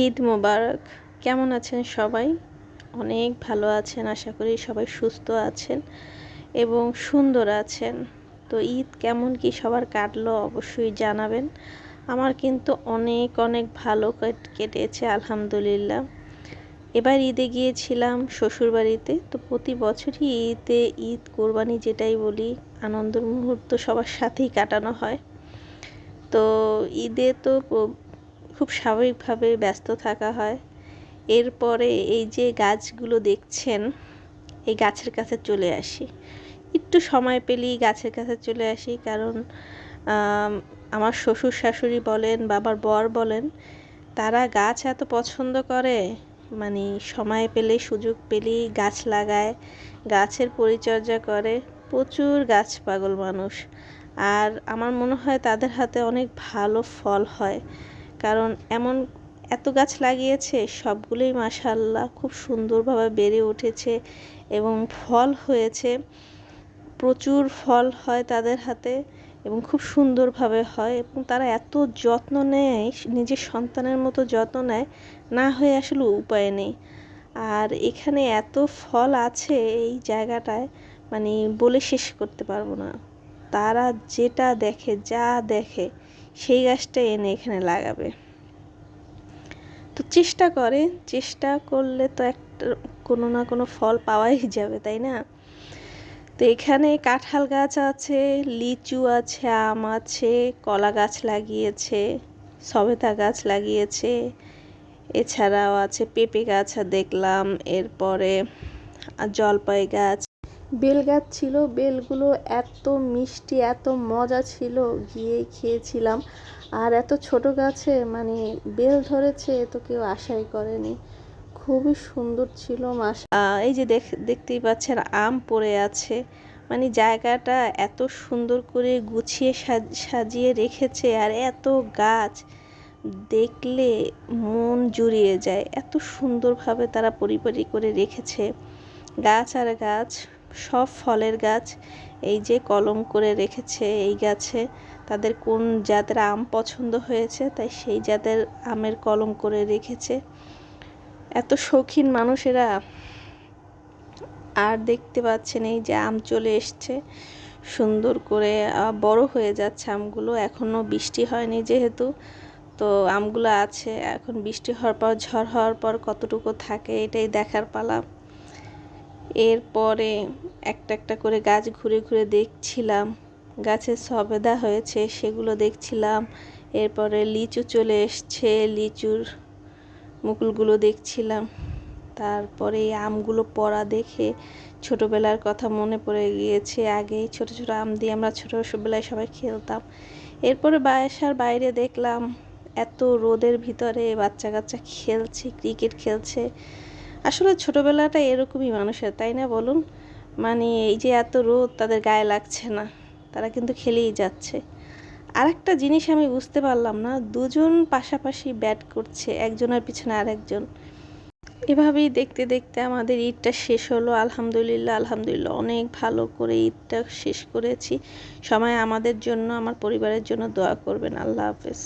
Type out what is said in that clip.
ঈদ মোবারক। কেমন আছেন সবাই? অনেক ভালো আছেন, আশা করি সবাই সুস্থ আছেন এবং সুন্দর আছেন। তো ঈদ কেমন কি সবার কাটলো অবশ্যই জানাবেন। আমার কিন্তু অনেক অনেক ভালো কেটেছে আলহামদুলিল্লাহ। এবার ঈদে গিয়েছিলাম শ্বশুরবাড়িতে। তো প্রতি বছরই ঈদ কোরবানি যেটাই বলি, আনন্দের মুহূর্ত সবার সাথেই কাটানো হয়। তো ঈদে তো খুব স্বাভাবিকভাবে ব্যস্ত থাকা হয়। এরপরে এই যে গাছগুলো দেখছেন, এই গাছের কাছে চলে আসি। একটু সময় পেলেই গাছের কাছে চলে আসি, কারণ আমার শ্বশুর শাশুড়ি বলেন, বাবার বর বলেন, তারা গাছ এত পছন্দ করে, মানে সময় পেলে সুযোগ পেলেই গাছ লাগায়, গাছের পরিচর্যা করে। প্রচুর গাছ পাগল মানুষ। আর আমার মনে হয় তাদের হাতে অনেক ভালো ফল হয়, কারণ এত গাছ লাগিয়েছে, সবগুলোই মাশাআল্লাহ খুব সুন্দরভাবে বেড়ে উঠেছে এবং ফল হয়েছে। প্রচুর ফল হয় তাদের হাতে এবং খুব সুন্দরভাবে হয়, এবং তারা এত যত্ন নেয়, নিজের সন্তানের মতো যত্ন নেয়, না হয়ে আসলে উপায় নেই। আর এখানে এত ফল আছে এই জায়গাটায়, মানে বলে শেষ করতে পারবো না। তারা যেটা দেখে, যা দেখে, সেই গাছটা এনে এখানে লাগাবে। তো চেষ্টা করলে তো একটা কোনো না কোনো ফল পাওয়াই যাবে, তাই না? তো এখানে কাঁঠাল গাছ আছে, লিচু আছে, আম আছে, কলা গাছ লাগিয়েছে, সবেদা গাছ লাগিয়েছে, এছাড়াও আছে পেঁপে গাছ দেখলাম, এরপরে জলপাই গাছ, বেল গাছ ছিল। বেলগুলো এত মিষ্টি, এত মজা ছিল, গিয়ে খেয়েছিলাম। আর এত ছোট গাছে মানে বেল ধরেছে, তো কেউ আশাই করেনি। খুবই সুন্দর ছিল। এই যে দেখতেই পাচ্ছেন, আম পড়ে আছে। মানে জায়গাটা এত সুন্দর করে গুছিয়ে সাজিয়ে রেখেছে, আর এত গাছ দেখলে মন জুড়িয়ে যায়। এত সুন্দরভাবে তারা পরিপাটি করে রেখেছে, গাছ আর গাছ, সব ফলের গাছ। এই যে কলম করে রেখেছে এই গাছে, তাদের কোন জাতের আম পছন্দ হয়েছে, তাই সেই জাতের আমের কলম করে রেখেছে। এত শৌখিন মানুষেরা। আর দেখতে পাচ্ছেন এই যে আম চলে এসছে সুন্দর করে, বড় হয়ে যাচ্ছে আমগুলো। এখনও বৃষ্টি হয়নি যেহেতু, তো আমগুলো আছে। এখন বৃষ্টি হওয়ার পর, ঝড় হওয়ার পর কতটুকু থাকে এটাই দেখার পালা। এরপরে একটা একটা করে গাছ ঘুরে ঘুরে দেখছিলাম। গাছে সবেদা হয়েছে, সেগুলো দেখছিলাম। এরপরে লিচু চলে এসছে, লিচুর মুকুলগুলো দেখছিলাম। তারপরে এই আমগুলো পড়া দেখে ছোটোবেলার কথা মনে পড়ে গিয়েছে। আগে ছোট ছোট আম দিয়ে আমরা ছোটোবেলায় সবাই খেলতাম। এরপরে বাসার বাইরে দেখলাম এত রোদের ভিতরে বাচ্চা কাচ্চা খেলছে, ক্রিকেট খেলছে। আসলে ছোটোবেলাটা এরকমই মানুষের, তাই না বলুন? মানে এই যে এত রোদ, তাদের গায়ে লাগছে না, তারা কিন্তু খেলেই যাচ্ছে। আর একটা জিনিস আমি বুঝতে পারলাম না, দুজন পাশাপাশি ব্যাট করছে, একজনের পিছনে আরেকজন। এভাবেই দেখতে দেখতে আমাদের ঈদটা শেষ হলো। আলহামদুলিল্লাহ আলহামদুলিল্লাহ, অনেক ভালো করে ঈদটা শেষ করেছি। সবাই আমাদের জন্য, আমার পরিবারের জন্য দোয়া করবেন। আল্লাহ হাফেজ।